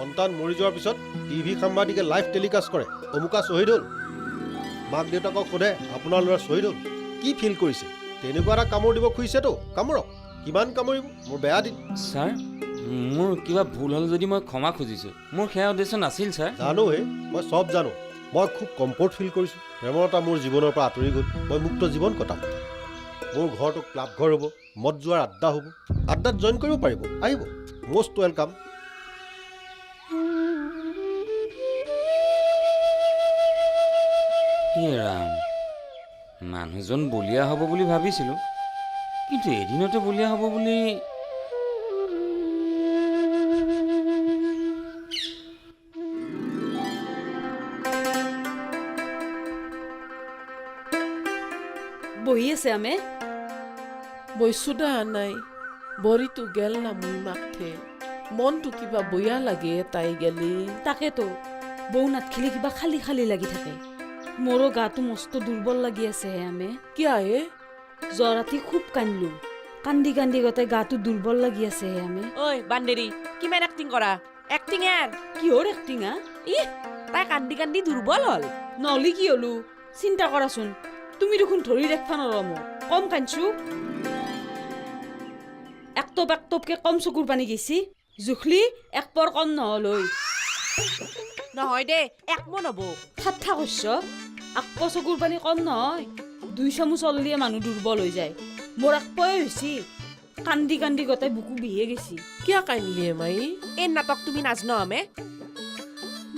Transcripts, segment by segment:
সন্তান মৰি যোৱাৰ পিছত টিভি সাংবাদিকে লাইভ টেলিকাষ্ট কৰে অমুকা শ্বহীদ হ'ল। মাক দেউতাকক সোধে আপোনাৰ ল'ৰা শ্বহীদ হ'ল, কি ফিল কৰিছে? তেনেকুৱা এটা কামোৰ দিব খুজিছেতো, কামোৰক। কিমান কামুৰিব? মোৰ বেয়া দিন। ছাৰ, মোৰ কিবা ভুল হ'ল যদি মই ক্ষমা খুজিছোঁ। মোৰ সেয়া উদ্দেশ্য নাছিল ছাৰ। জানো হে, মই চব জানো। মই খুব কমফৰ্ট ফিল কৰিছোঁ। প্ৰেমলতা মোৰ জীৱনৰ পৰা আঁতৰি গ'ল। মই মুক্ত জীৱন কটাম। মোৰ ঘৰটো ক্লাব ঘৰ হ'ব, মদ যোৱাৰ আড্ডা হ'ব। আড্ডাত জইন কৰিব পাৰিব, আহিব। Most welcome. হে ৰাম, মানুহজন বলিয়া হ'ব বুলি ভাবিছিলোঁ, কিন্তু এদিনতে বলিয়া হ'ব বুলি বহি আছে আমে বৈশুদা নাই বৰিটো গেল না মুই মাথে মনটো কিবা বয়া লাগে তাই গেলি। তাকেতো বৌ নাথখিলে কিবা খালি খালি লাগি থাকে। মোৰো গাটো মস্ত দুৰ্বল লাগি আছে হে আমে। কিয়া হে? যোৱা ৰাতি খুব কান্দিলো, কান্দি কান্দি গোটেই গাটো দুৰ্বল লাগি আছে হে আমে। ঐ বান্দেৰি, কিমান এক্টিং কৰা? এক্টিং এৰ। কিহৰ এক্টিং আ? তাই কান্দি কান্দি দুৰ্বল হ'ল। নহলি কি হলো? চিন্তা কৰাচোন, তুমি দেখোন ধৰি ৰাখবা নৰো মোক। কম কান্দছো? একটপ একটপকে কম চকুৰ পানী গেছি, জুখলি এক পৰ কম নহল ঐ। নহয় দে, একমন হ'ব। ঠাট্টা কৰছ? আকপ চকুৰ পানী কম নহয়। 2 চামুচ চললিয়ে মানুহ দুৰ্বল হৈ যায়। মোৰ আকপয়ে হৈছি, কান্দি কান্দি গোটেই বুকু বিহে গেছি। কিয়া কান্দিলি মাই? এই নাটক তুমি নাজনো আমে?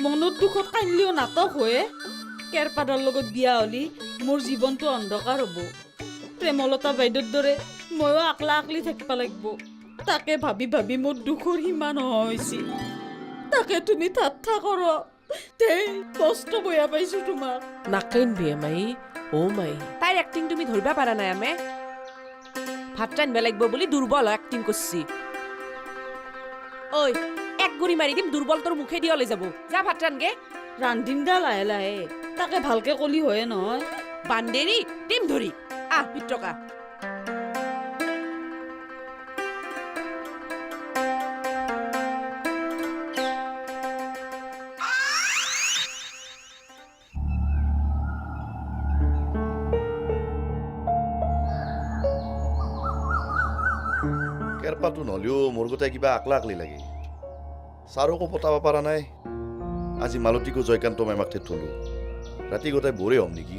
মনত দুখত কান্দিলেও নাটক হয়ে। কেৰপাদাৰ লগত বিয়া হলি মোৰ জীৱনটো অন্ধকাৰ হ'ব। প্ৰেমলতা বাইদেউৰ দৰে ময়ো আকলা আকলি থাকিব লাগিব। তাকে ভাবি ভাবি মোৰ দুখৰ সীমা নোহোৱা হৈছি। তাকে তুমি ঠাট্টা কৰ। তেই কষ্ট বয়া পাইছো তোমাক। নাকান্দিবি মাই। অ মাই, তাইৰ এক্টিং তুমি ধৰিবা পাৰা নাই আমে? ভাত ৰান্ধিব লাগিব বুলি দুৰ্বল হৈ এক্টিং কৰছি। ঐ, এক গুৰি মাৰি দিম, দুৰ্বল তোৰ মুখে দি ওলাই যাব। যা ভাত ৰান্ধগে। ৰান্ধিম দা লাহে লাহে, তাকে ভালকে কলি হয়ে নহয়। বান্দেৰি দিম ধৰি আহ পিত্ৰকা। কেৰপাটো নহ'লেও মোৰ গোটাই কিবা আকলা আকলি লাগে। ছাৰকো পতাব পৰা নাই। আজি মালতীকো জয়কান্ত মেমাকতে থলো। ৰাতি গোটাই বৰে হ'ম নেকি?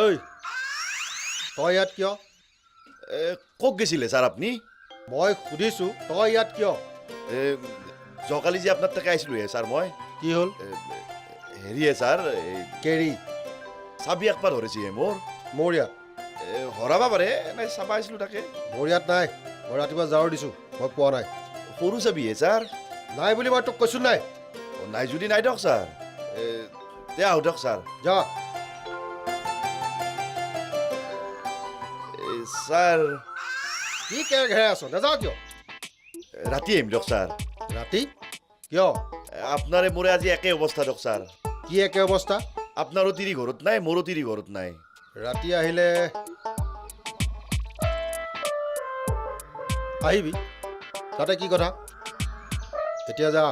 ঐ, তই ইয়াত কিয়? ক'ত গৈছিলে ছাৰ আপুনি? মই সুধিছো, তই ইয়াত কিয়? যোৱাকালি যে আপোনাৰ তাকে আহিছিলোঁ ছাৰ মই। কি হ'ল? হেৰিয়ে ছাৰ, কেৰি চাবি একবাৰ ধৰিছে মোৰ। মোৰ ইয়াত? হৰাবা পাৰে, নাই চাব আহিছিলোঁ তাকে। মোৰ ইয়াত নাই। মই ৰাতিপুৱা জাৰো দিছো, মই পোৱা নাই। সৰু চাবিহে ছাৰ? নাই বুলি মই তোক কৈছো নাই। নাই যদি নাই দিয়ক ছাৰ। দে আহো দিয়ক ছাৰ। যা। ছাৰ, কি কেৰ ঘেৰাই আছ? নাযাওঁ কিয়? ৰাতি আহিম দিয়ক ছাৰ। ৰাতি? কিয়? আপোনাৰে মোৰে আজি একে অৱস্থা দিয়ক ছাৰ। কি একে অৱস্থা? আপোনাৰো তিৰি ঘৰত নাই, মোৰো তিৰি ঘৰত নাই। ৰাতি আহিলে আহিবি, তাতে কি কথা? এতিয়া যা।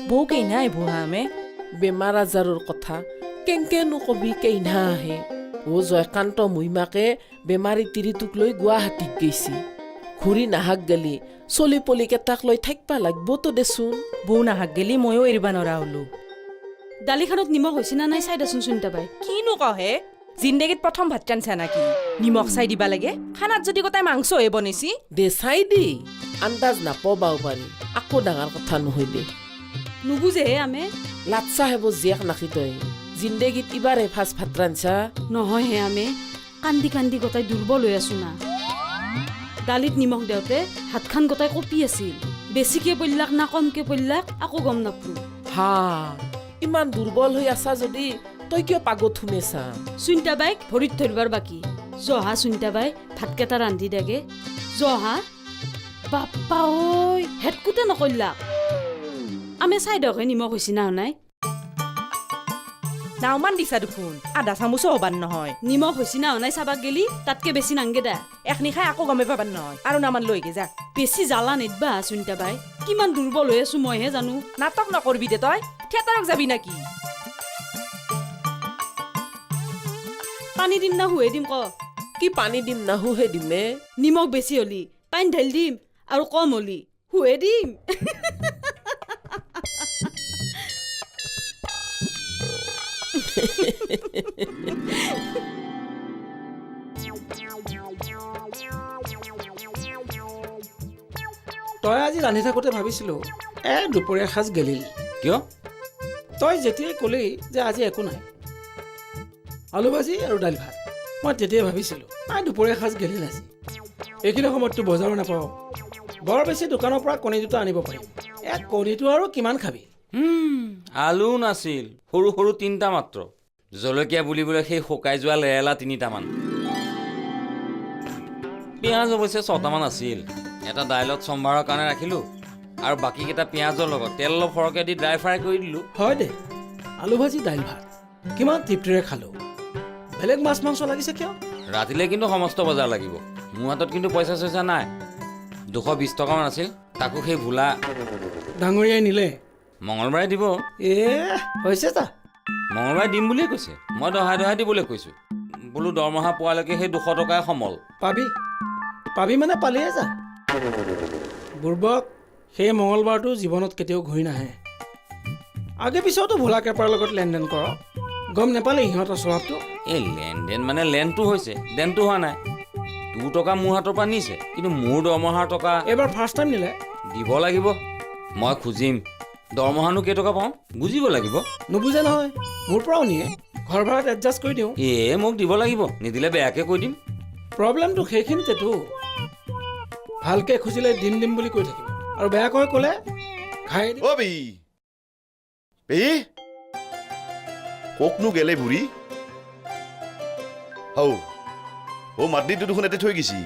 বৌ কেইনা আহিব হা আমে? বেমাৰ আজাৰৰ কথা কেংকেনো কবি কেইনা আহে। অ জয়কান্ত মহিমাকে বেমাৰী তিৰিটোক লৈ গুৱাহাটীত গৈছি। ঘূৰি নাহাক গেলি চলি পলিকেইটাক লৈ থাকিবা লাগবতো দেচোন। বৌ নাহাক গেলি ময়ো এৰিব নোৱাৰা হলো। দালিখনত নিমখ হৈছে না নাই চাই দেচোন চিন্তা পাই। কিনো কহে? জিন্দেগীত প্ৰথম ভাত ৰান্ধছা নাকি? নিমখ চাই দিবা লাগে? খানাত যদি গোটাই মাংসহে বনাইছি। দে চাই দি আন্দাজ নাপাবাও পাৰি। আকৌ ডাঙৰ কথা নহয় দে। নুবুজেহে আমে। লাটচা হেব জীয়েক নাকি তই? জিন্দেগীত ইবাৰ এভাজ ভাত ৰান্ধছা? নহয় হে আমে, কান্দি কান্দি গোটাই দুৰ্বল হৈ আছো না। দালিত নিমখ দেওঁতে হাতখান গোটাই কঁপি আছিল। বেছিকে পল্লাক না কমকে পল্লাক আকৌ গম নাপালো। হা, ইমান দুৰ্বল হৈ আছা যদি তই কিয় পাগত শুনেছা? সুনিতা বাইক ভৰিত ধৰিবাৰ বাকী। জহা সুনিতা বাই ভাতকেইটা ৰান্ধি দেগে। জহা বাপ্পা ঐ, হেটকুতে নকল্লাক। আমি চাই দক নিমখ হৈছে না নাই। নাওমান দিছা দেখোন আধা চামুচো হবান নহয় নিমখ হৈছি না নাই চাবাক গেলি তাতকে বেছি নাংগে দা এখনি খাই আকৌ গমে পাবান নহয় আৰু নামান লৈগে যা বেছি জ্বালা নেদবা সুনিতা বাই কিমান দুৰ্বল হৈ আছো মইহে জানো নাটক নকৰবি দে তই থিয়েটাৰক যাবি নাকি পানী দিম না হুৱে দিম ক কি পানী দিম না হুহে দিমে নিমখ বেছি হলি পানী ঢালি দিম আৰু কম হলি হুৱে দিম তই আজি ৰান্ধি থাকোঁতে ভাবিছিলোঁ দুপৰীয়া সাজ গেলিল কিয় তই যেতিয়াই ক'লি যে আজি একো নাই আলু ভাজি আৰু দাইল ভাত মই তেতিয়াই ভাবিছিলোঁ দুপৰীয়া সাজ গেলিল আজি এইখিনি সময়ততো বজাৰো নাপাওঁ বৰ বেছি দোকানৰ পৰা কণী দুটা আনিব পাৰিম কণীটো আৰু কিমান খাবি আলু নাছিল সৰু সৰু 3টা মাত্ৰ জলকীয়া বুলিবলৈ সেই শুকাই যোৱা লেৰেলা 3টামান পিঁয়াজ অৱশ্যে 6টামান আছিল এটা দাইলত সম্ভাৰৰ কাৰণে ৰাখিলোঁ আৰু বাকীকেইটা পিঁয়াজৰ লগত তেল অলপ সৰহকৈ দি ড্ৰাই ফ্ৰাই কৰি দিলোঁ হয় দে আলু ভাজি দাইল ভাত কিমান তৃপ্তিৰে খালোঁ বেলেগ মাছ মাংস লাগিছে কিয় ৰাতিলৈ কিন্তু সমস্ত বজাৰ লাগিব মোৰ হাতত কিন্তু পইচা চইচা নাই 220 টকামান আছিল তাকো সেই ভোলা ডাঙৰীয়াই নিলে মঙলবাৰে দিব হৈছে তা মঙলবাৰে দিম বুলিয়ে কৈছে মই দহাই দিবলৈ কৈছোঁ বোলো দৰমহা পোৱালৈকে সেই 200 টকাই সমল পাবি মানে পালিয়ে যা বুৰ্বক সেই মঙলবাৰটো জীৱনত কেতিয়াও ঘূৰি নাহে আগে পিছতো ভোলা কেপাৰ লগত লেনদেন কৰ গম নাপালে ইহঁতৰ স্বভাৱটো এই লেনদেন মানে লেনটো হৈছে দেনটো হোৱা নাই 2 টকা মোৰ হাতৰ পৰা নিছে কিন্তু মোৰ দৰমহাৰ টকা এইবাৰ ফাৰ্ষ্ট টাইম নিলে দিব লাগিব মই খুজিম দৰমহানো কেইটকা পাওঁ বুজিব লাগিব নুবুজে নহয় মোৰ পৰাও নিয়ে ঘৰ ভাড়াত এডজাষ্ট কৰি দিওঁ মোক দিব লাগিব নিদিলে বেয়াকৈ কৈ দিম প্ৰব্লেমটো সেইখিনিতেতো ভালকৈ খুজিলে দিম বুলি কৈ থাকিব আৰু বেয়াকৈ ক'লে খাই দিম অ বেহি বেহি ককনো গেলে বুঢ়ী হৌ মাটিটো দেখোন এতে থৈ গৈছি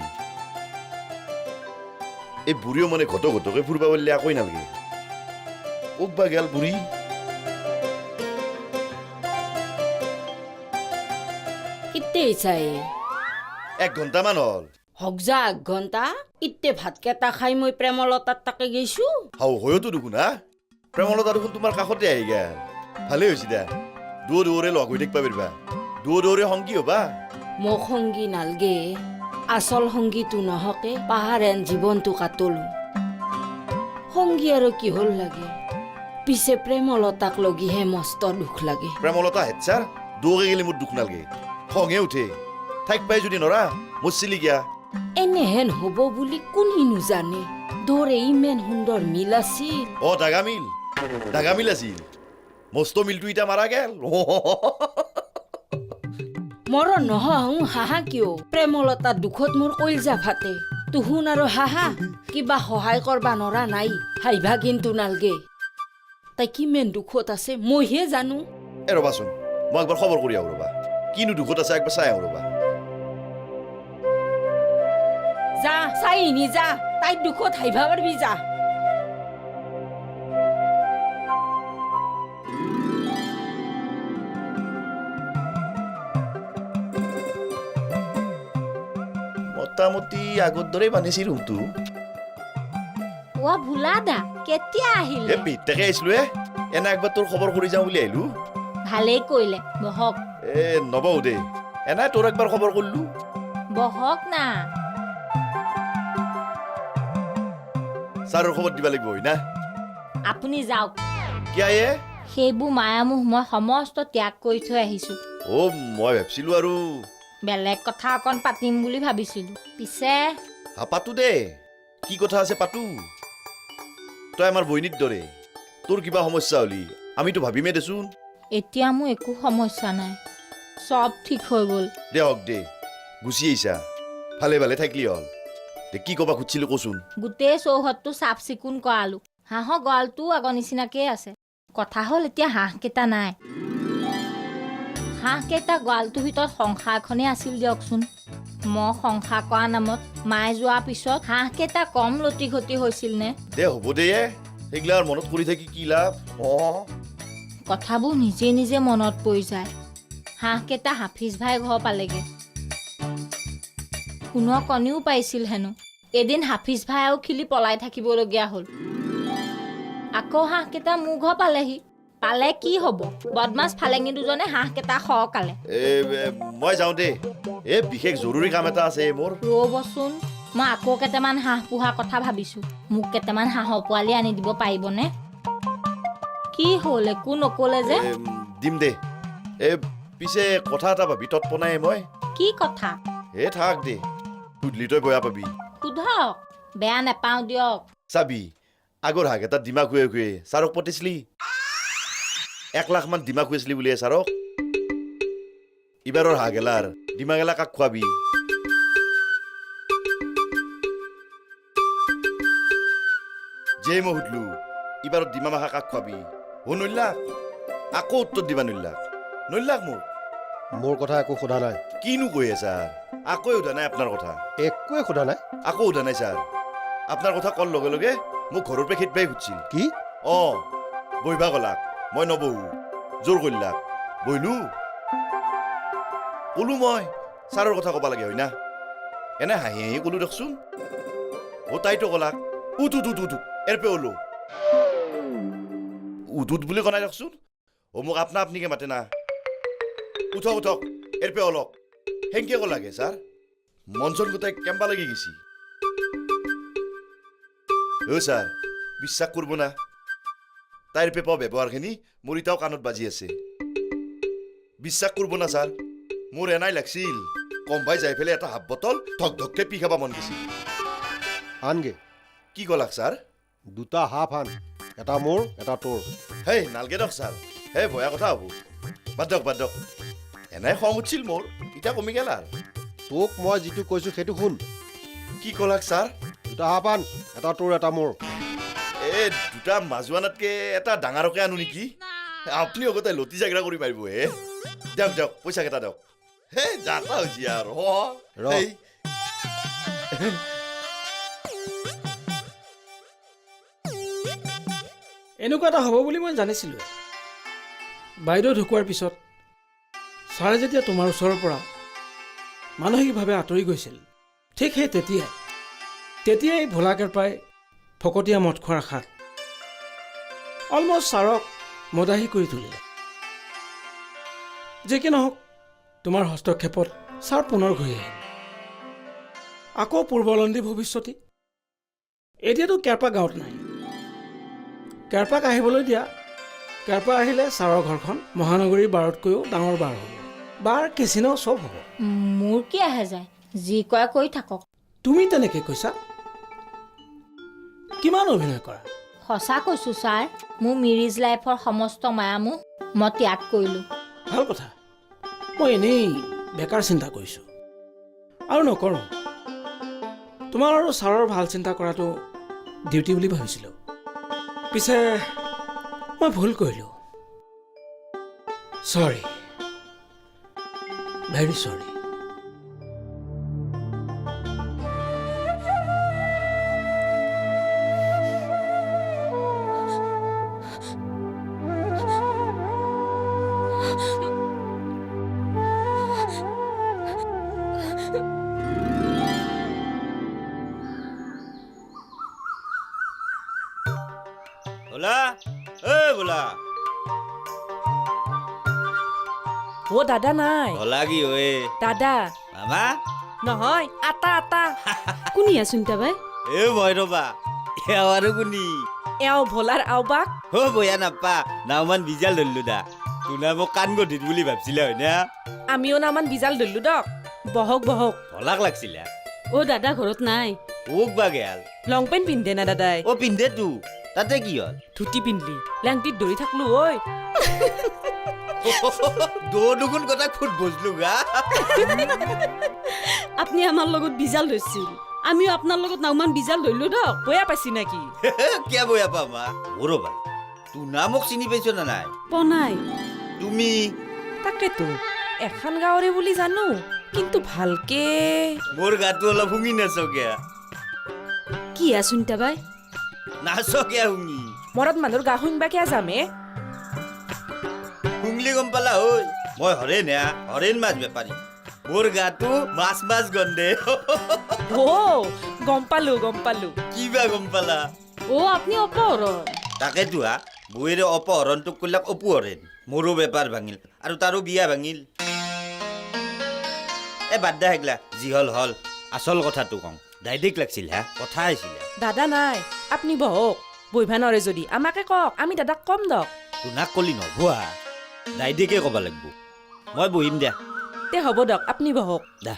এই বুঢ়ীও মানে ঘটকে ফুৰিব পাৰিলে একোৱেই নালাগে কক বা গেল বুঢ়ী কিতে চাই 1 ঘণ্টামান হ'ল হক যা 1 ঘণ্টা ইতে ভাতকেইটা খাই মই প্ৰেমলতাত তাকে গৈছো হয়তো দেখোন হা প্ৰেমলতা দেখোন তোমাৰ কাষতে আহি গেল ভালেই হৈছে দে দূৰে লগ হৈ থাকিব পাৰিবা দূৰে সংগী হবা মোক সংগী নালগে আচল সংগীটো নহকে পাহাৰেন জীৱনটো কাটলো সংগী আৰু কি হ'ল লাগে পিছে প্ৰেমলতাক লগিহে মস্ত দুখ লাগে প্ৰেমলতা হেডছাৰ দৌৰে গেলি মোৰ দুখ নালগে খঙে উঠে ঠাইক পাই যদি নৰা মোৰ চিলি গিয়া এনেহেন হ'ব বুলি কোনেনো জানে দৌৰে ইমান সুন্দৰ মিল আছিল দাগা মিল আছিল মস্ত মিলটো ইটা মাৰা গেল মৰণ নহওঁ হাহা কিয় প্ৰেমলতা দুখত মোৰ কইলজা ফাটে তুহুন আৰু হাহা কিবা সহায় কৰবা নৰা নাই হাইভা কিন্তু নালগে তাই কিমান দুখত আছে মইহে জানো ৰবাচোন মই একবাৰ খবৰ কৰি আহো ৰবা কিনো দুখত আছে একবাৰ চাই আহো ৰবা যা চাই নি যা তাই দুখত হাইভা পাৰবি যা মোটামুটি আগৰ দৰে বান্ধিছি ৰুমটো ভোলা দা কেতিয়া আহিলে পিতাকে আহিছিলো এনে একবাৰ তোৰ খবৰ কৰি যাওঁ বুলি আহিলো ভালেই কৰিলে বহক নবৌ দে এনে তোৰ একবাৰ খবৰ কৰিলো বহক না ছাৰৰ খবৰ দিব লাগিব না আপুনি যাওক কিয় সেইবোৰ মায়ামোহ মই সমস্ত ত্যাগ কৰি থৈ আহিছো মই ভাবিছিলো আৰু বেলেগ কথা অকণ পাতিম বুলি ভাবিছিলো পিছে পাতো দে কি কথা আছে পাতো তই আমাৰ বৈনীৰ দৰে তোৰ কিবা সমস্যা হলি আমিতো ভাবিমে দেচোন এতিয়া মোৰ একো সমস্যা নাই চব ঠিক হৈ গ'ল দে হওক দে গুচি আহিছা ভালে থাকিলি হ'ল দে কি ক'বা খুজিছিলো কচোন গোটেই চৌহদটো চাফ চিকুণ কৰালো হাঁহৰ গঁৰালটোও আগৰ নিচিনাকেই আছে কথা হ'ল এতিয়া হাঁহকেইটা নাই হাঁহকেইটা গঁৰালটোৰ ভিতৰত সংসাৰখনেই আছিল দিয়কচোন মই সংসাৰ কৰা নামত মায়ে যোৱাৰ পিছত হাঁহকেইটা কম লটি ঘটি হৈছিল নে দে হ'ব দে সেইগিলা মনত কৰি থাকি কি লাভ কথাবোৰ নিজে নিজে মনত পৰি যায়। হাঁহকেইটা হাফিজ ভাই ঘৰ পালেগে। সোণৰ কণীও পাইছিল হেনো। এদিন হাফিজ ভাই আৰু খিলি পলাই থাকিবলগীয়া হ'ল। আকৌ হাঁহকেইটা মোৰ ঘৰ পালেহি। পালে কি হ'ব, বদমাছ ফালেঙি দুজনে হাঁহকেইটা সৰকালে। মই যাওঁ দেই, বিশেষ জৰুৰী কাম এটা আছে মোৰ। ৰ'বচোন, মই আকৌ কেইটামান হাঁহ পোহা কথা ভাবিছোঁ। মোক কেইটামান হাঁহৰ পোৱালি আনি দিব পাৰিবনে? কি হ'ল, একো নক'লে যে? দিম দে। পিছে কথা এটা ভাবি তৎপনাই মই। কি কথা? থাক দে, সুধলি তই বেয়া পাবি। সোধক, বেয়া নেপাওঁ দিয়ক। চাবি, আগৰ হাঁহ এটা ডিমা খুৱে খুৱে ছাৰক পতিছিলি। 1 লাখ মান ডিমা খুৱাইছিলি বুলিয়ে ছাৰক। ইবাৰৰ হাঁহ গেলাৰ ডিমা গেলা কাক খুৱাবি? যে মই সুধলো ইবাৰত ডিমা মাখা কাক খুৱাবি? নল্লাক। আকৌ উত্তৰ দিবা নল্লাক মোক। মোৰ কথা একো সোধা নাই। কিনো কৈ আছা? আকৌ সোধা নাই আপোনাৰ কথা? একোৱে সোধা নাই। আকৌ সোধা নাই ছাৰ। আপোনাৰ কথা কোৱাৰ লগে লগে মোক ঘৰৰ পৰা খেদবাই সুধিছিল। কি? বহিবা গলাক, মই নবহো। জোৰ কৰিলাক, বহিলো। ক'লো মই ছাৰৰ কথা ক'ব লাগে হয় না। এনে হাঁহি হাঁহি ক'লো দেখোন। তাইতো ক'লাক উঠ এৰপে ওলো। উঠ বুলি কনাই দেখোন। মোক আপনা আপনিকে মাতে না। উঠক এৰপে অলক। সেনকে ক'ব লাগে ছাৰ। মঞ্চন গোটাই কেম্বা লাগি গেছি। ছাৰ, বিশ্বাস কৰিব না, তাইৰ পেপা ব্যৱহাৰখিনি মোৰ এতিয়াও কাণত বাজি আছে। বিশ্বাস কৰিব না ছাৰ, মোৰ এনাই লাগছিল কম্বাই যাই পেলাই এটা হাফ বটল ধক ধককে পি খাব মন গৈছিল। আনগে। কি ক'লাক ছাৰ? 2টা হাফ আন, এটা মোৰ এটা তোৰ। নালগে দক ছাৰ, ভয়া কথা হ'ব। বাদ দক। এনাই খং উঠিছিল মোৰ, এতিয়া কমি গেল আৰু। তোক মই যিটো কৈছোঁ সেইটো শুন। কি ক'লাক ছাৰ? 2টা হাফ আন, এটা তোৰ এটা মোৰ। 2টা মাজুৱানাতকে এটা ডাঙৰকে আনো নেকি? আপুনি আগতে লতি জাগৰা কৰি পাৰিব দিয়ক পইচা কেইটা দিয়ক। যাতা হৈছে আৰু এনেকুৱা এটা হ'ব বুলি মই জানিছিলোঁ। বাইদেউ ঢুকোৱাৰ পিছত ছাৰে যেতিয়া তোমাৰ ওচৰৰ পৰা মানসিকভাৱে আঁতৰি গৈছিল, ঠিক সেই তেতিয়াই ভোলাকেৰ প্ৰায় ফকতীয়া মদ খোৱাৰ আশাত অলমষ্ট ছাৰক মদাহী কৰি তুলিলে। যে কি নহওক, তোমাৰ হস্তক্ষেপত ছাৰ পুনৰ ঘূৰি আহিল। আকৌ পূৰ্বলন্দী ভৱিষ্যতি। এতিয়াতো কেৰপা গাঁৱত নাই। কেৰপাক আহিবলৈ দিয়া। কেৰপা আহিলে ছাৰৰ ঘৰখন মহানগৰীৰ বাৰতকৈও ডাঙৰ বাৰ হ'ব। বাৰ কেচিনো চব হ'ব। মোৰ কি আহে যায়, যি কয় কৈ থাকক। তুমি তেনেকৈ কৈছা? কিমান অভিনয় কৰা? সঁচা কৈছোঁ ছাৰ, মোৰ মিৰিজ লাইফৰ সমস্ত মায়ামোহ মই ত্যাগ কৰিলোঁ। ভাল কথা। মই এনেই বেকাৰ চিন্তা কৰিছোঁ আৰু নকৰোঁ। তোমাৰ আৰু ছাৰৰ ভাল চিন্তা কৰাটো ডিউটি বুলি ভাবিছিলোঁ। পিছে মই ভুল কৰিলোঁ। চৰি, ভেৰি চৰি। বোলা দাদা নাই। কি ঐ দাদা মামা নহয়, আটা। কোনি আছোনটা বাই? মই ৰবা আৰু কোনি এওঁ ভোলাৰ আওবাক। বয়া নাপা নাওমান বিজাল ধৰিলো দা। তোনা মোক কাণ গধিত বুলি ভাবছিলা হয় না? আমিও নামান বিজাল ধৰিলো দক। বহক ভলাক লাগছিলা। দাদা ঘৰত নাই। ওক বা গেল লং পেণ্ট পিন্ধে না দাদাই? পিন্ধে তো, তাতে কি হ'ল? ধুতি পিন্ধলি, লেংটিত ধৰি থাকলো ঐ। দুগুণ কথা খুদ বুজলো গা। আপুনি আমাৰ লগত বিজাল ধৰিছিল, আমিও আপোনাৰ লগত নাওমান বিজাল ধৰিলো দক। বয়া পাইছি নাকি? কিয় বয়া পামা? ৰবা, তোনা মোক চিনি পাইছ না নাই? পনাই তুমি তাকেতো এখন গাঁৱৰে বুলি জানো, কিন্তু ভালকে মোৰ গাটো অলপ শুঙি নাচকিয়া। কি আছোনটা বাই? নাচকিয়া শুঙি মৰত মানুহৰ গা শুনবা কিয়া যামে? পালা ঐ মই হৰেণ মাছ বেপাৰী মোৰ গাটো মাছ মাছ গন্ধে গম পালো কিবা গম পালা আপনি অপহরণ তাকেতো হা বৌৰে অপহৰণটোক কলাক অপহৰেণ মোৰো বেপাৰ ভাঙিল আৰু তাৰো বিয়া ভাঙিল বাদ দা হেগলা যি হল আচল কথাটো কওঁ ডাইৰেক্ট লাগছিল হা কথা আহিছিল দাদা নাই আপুনি বহক বহিবা নৰে যদি আমাকে কওক আমি দাদাক কম দক তোনাক কলি নভোৱা ডাইৰেক্টে ক'ব লাগিব মই বহিম দিয়া তে হ'ব দক আপুনি বহক দা